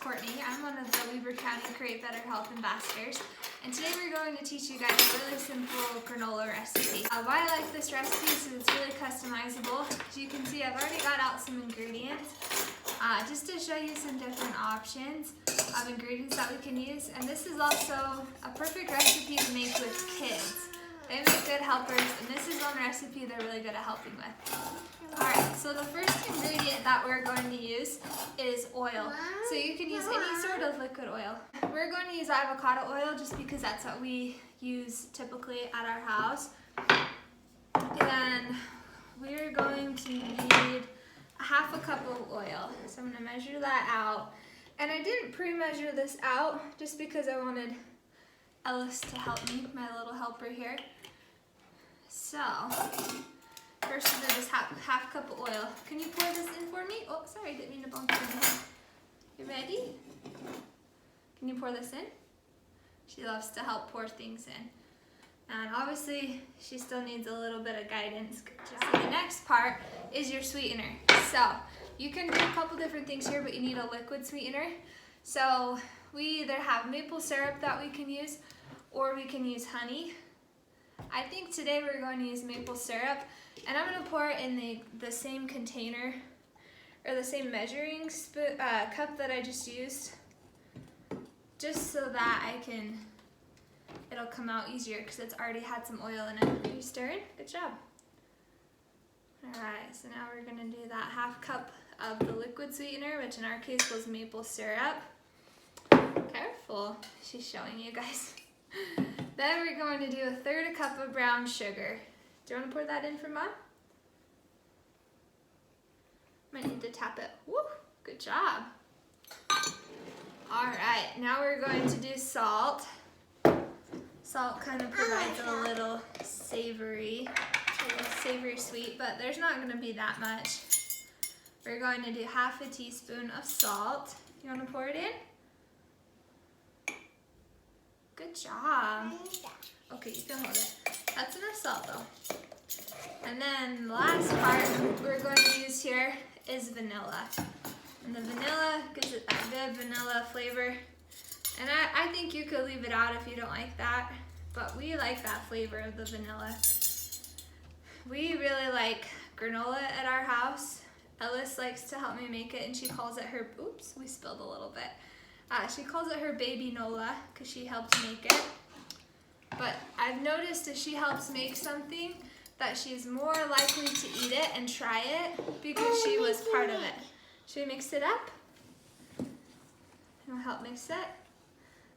Courtney. I'm one of the Weber County Create Better Health ambassadors, and today we're going to teach you guys a really simple granola recipe. Why I like this recipe is it's really customizable. As you can see, I've already got out some ingredients just to show you some different options of ingredients that we can use, and this is also a perfect recipe to make with kids. They make good helpers, and this is one recipe they're really good at helping with. Alright, so the first ingredient that we're going to use is oil. So you can use any sort of liquid oil. We're going to use avocado oil just because that's what we use typically at our house. And we're going to need a half a cup of oil. So I'm going to measure that out. And I didn't pre-measure this out just because I wanted Ellis to help me, my little helper here. So, first we're going to just half cup of oil. Can you pour this in for me? Oh, sorry, I didn't mean to bump it in your hand. You ready? Can you pour this in? She loves to help pour things in. And obviously, she still needs a little bit of guidance. So the next part is your sweetener. So, you can do a couple different things here, but you need a liquid sweetener. So, we either have maple syrup that we can use, or we can use honey. I think today we're going to use maple syrup, and I'm going to pour it in the same container, or the same measuring cup that I just used, just so that it'll come out easier because it's already had some oil in it. Are you stirring? Good job. Alright, so now we're going to do that half cup of the liquid sweetener, which in our case was maple syrup. Careful, she's showing you guys. Then we're going to do a third a cup of brown sugar. Do you want to pour that in for Mom? Might need to tap it. Woo, good job. Alright, now we're going to do salt. Salt kind of provides a little savory sweet, but there's not going to be that much. We're going to do half a teaspoon of salt. You want to pour it in? Good job. Okay, you can hold it. That's enough salt though. And then the last part we're going to use here is vanilla. And the vanilla gives it that good vanilla flavor. And I think you could leave it out if you don't like that, but we like that flavor of the vanilla. We really like granola at our house. Ellis likes to help me make it, and she calls it her, oops, we spilled a little bit. She calls it her baby nola because she helped make it. But I've noticed if she helps make something that she's more likely to eat it and try it because she was part of it. Should we mix it up? I'll help mix it.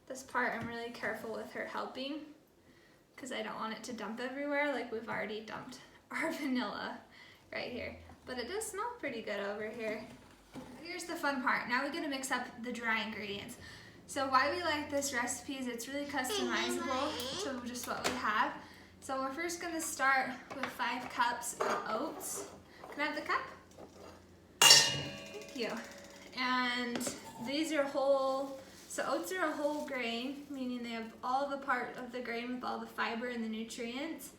This part I'm really careful with her helping because I don't want it to dump everywhere like we've already dumped our vanilla right here. But it does smell pretty good over here. Here's the fun part. Now we get to mix up the dry ingredients. So why we like this recipe is it's really customizable to just what we have. So we're first going to start with 5 cups of oats. Can I have the cup? Thank you. And these are whole, so oats are a whole grain, meaning they have all the part of the grain with all the fiber and the nutrients.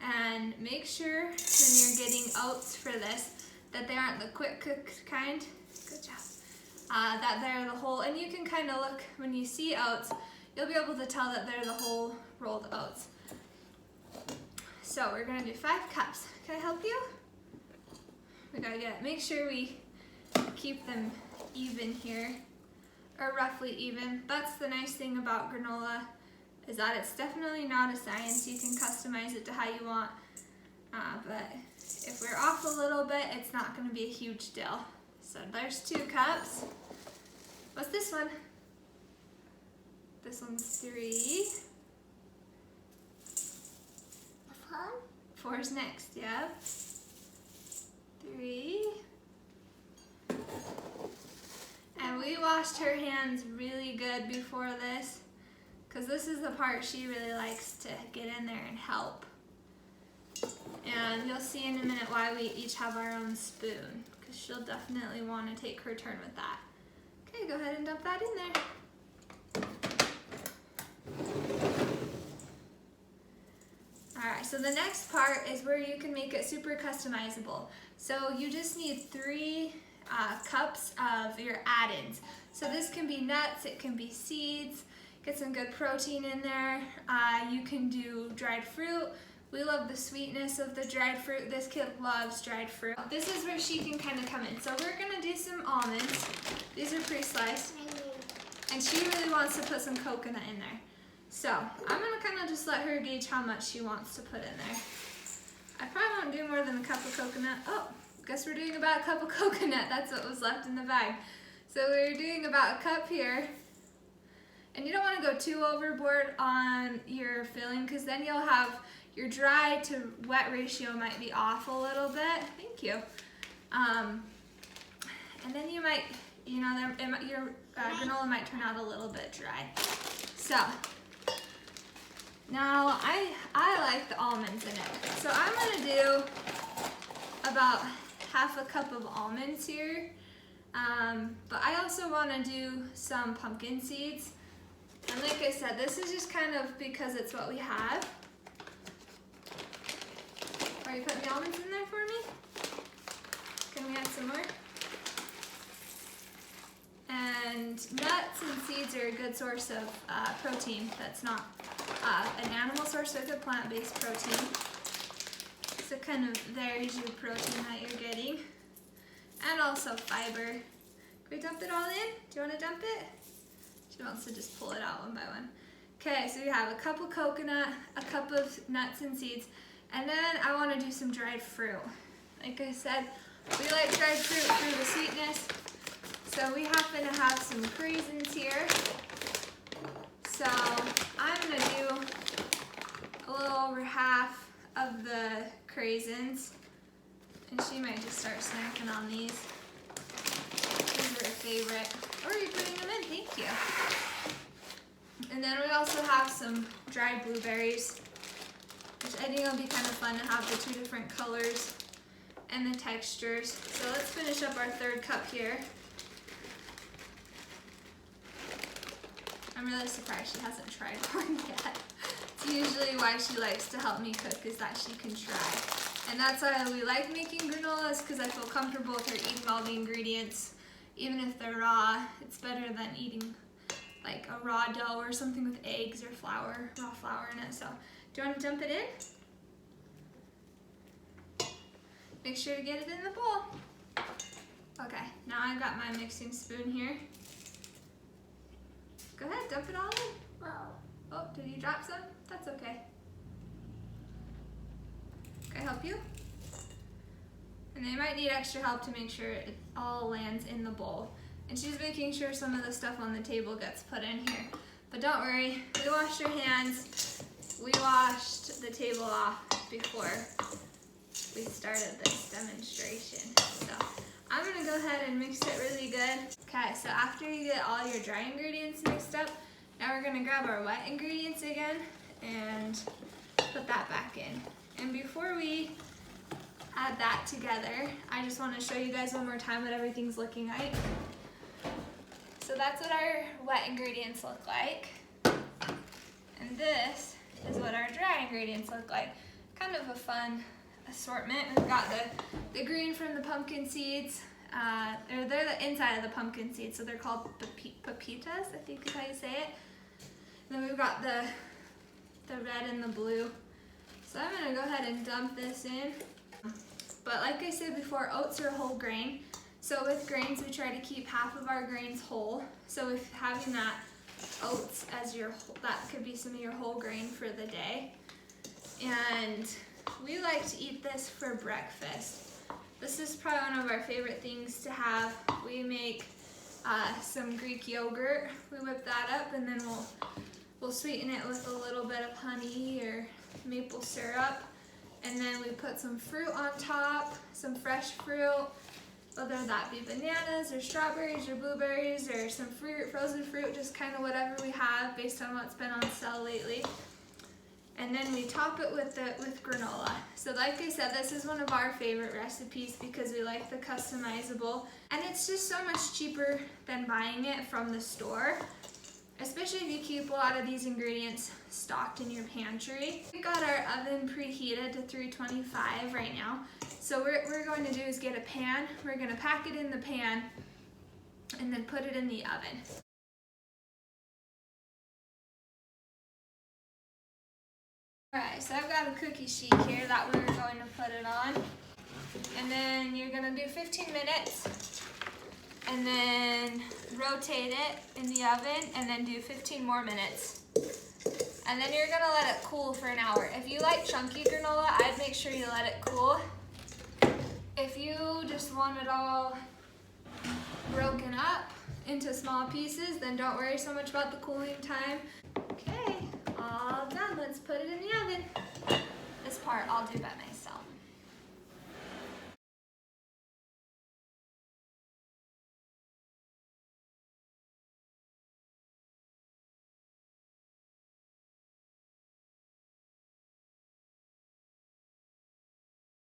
And make sure when you're getting oats for this that they aren't the quick cooked kind. Good job. That they're the whole, and you can kind of look, when you see oats, you'll be able to tell that they're the whole rolled oats. So we're going to do 5 cups. Can I help you? We gotta make sure we keep them even here, or roughly even. That's the nice thing about granola, is that it's definitely not a science. You can customize it to how you want, but if we're off a little bit, it's not going to be a huge deal. So there's 2 cups. What's this one? This one's 3. 4's next, yep. 3. And we washed her hands really good before this, because this is the part she really likes to get in there and help. And you'll see in a minute why we each have our own spoon, because she'll definitely want to take her turn with that. Okay, go ahead and dump that in there. Alright, so the next part is where you can make it super customizable. So you just need 3 cups of your add-ins. So this can be nuts, it can be seeds, get some good protein in there. You can do dried fruit. We love the sweetness of the dried fruit. This kid loves dried fruit. This is where she can kind of come in. So we're gonna do some almonds. These are pre-sliced. And she really wants to put some coconut in there. So I'm gonna kind of just let her gauge how much she wants to put in there. I probably won't do more than a cup of coconut. Oh, guess we're doing about a cup of coconut. That's what was left in the bag. So we're doing about a cup here. And you don't want to go too overboard on your filling, because then you'll have your dry to wet ratio might be off a little bit. Thank you. And then you might, you know, your granola might turn out a little bit dry. So now I like the almonds in it. So I'm gonna do about half a cup of almonds here. But I also want to do some pumpkin seeds. And like I said, this is just kind of because it's what we have. Are you putting the almonds in there for me? Can we add some more? And nuts and seeds are a good source of protein that's not an animal source, so it's a plant-based protein. So kind of there's your protein that you're getting. And also fiber. Can we dump it all in? Do you want to dump it? She wants to just pull it out one by one. Okay, so we have a cup of coconut, a cup of nuts and seeds, and then I want to do some dried fruit. Like I said, we like dried fruit for the sweetness. So we happen to have some craisins here. So I'm going to do a little over half of the craisins. And she might just start snacking on these. These are her favorite. Or are you putting them in? Thank you. And then we also have some dried blueberries, which I think will be kind of fun to have the two different colors and the textures. So let's finish up our third cup here. I'm really surprised she hasn't tried one yet. It's usually why she likes to help me cook, is that she can try. And that's why we like making granolas, because I feel comfortable with her eating all the ingredients. Even if they're raw, it's better than eating like a raw dough or something with eggs or flour, raw flour in it. So, do you want to dump it in? Make sure to get it in the bowl. Okay, now I've got my mixing spoon here. Go ahead, dump it all in. Oh, did you drop some? That's okay. Can I help you? And they might need extra help to make sure it all lands in the bowl. And she's making sure some of the stuff on the table gets put in here. But don't worry, we washed our hands. We washed the table off before we started this demonstration. So I'm gonna go ahead and mix it really good. Okay, so after you get all your dry ingredients mixed up, now we're gonna grab our wet ingredients again and put that back in. And before we add that together, I just want to show you guys one more time what everything's looking like. So that's what our wet ingredients look like. And this is what our dry ingredients look like. Kind of a fun assortment. We've got the green from the pumpkin seeds. They're the inside of the pumpkin seeds, so they're called pepitas, I think is how you say it. And then we've got the red and the blue. So I'm gonna go ahead and dump this in. But like I said before, oats are a whole grain. So with grains, we try to keep half of our grains whole. So if having that oats as that could be some of your whole grain for the day. And we like to eat this for breakfast. This is probably one of our favorite things to have. We make some Greek yogurt. We whip that up, and then we'll sweeten it with a little bit of honey or maple syrup. And then we put some fruit on top, some fresh fruit, whether that be bananas or strawberries or blueberries or some fruit, frozen fruit, just kind of whatever we have based on what's been on sale lately. And then we top it with granola. So like I said, this is one of our favorite recipes because we like the customizable. And it's just so much cheaper than buying it from the store, especially if you keep a lot of these ingredients stocked in your pantry. We got our oven preheated to 325 right now. So what we're going to do is get a pan. We're going to pack it in the pan and then put it in the oven. Alright, so I've got a cookie sheet here that we're going to put it on. And then you're going to do 15 minutes and then rotate it in the oven and then do 15 more minutes. And then you're going to let it cool for an hour. If you like chunky granola, I'd make sure you let it cool. If you just want it all broken up into small pieces, then don't worry so much about the cooling time. Okay, all done. Let's put it in the oven. This part I'll do by myself.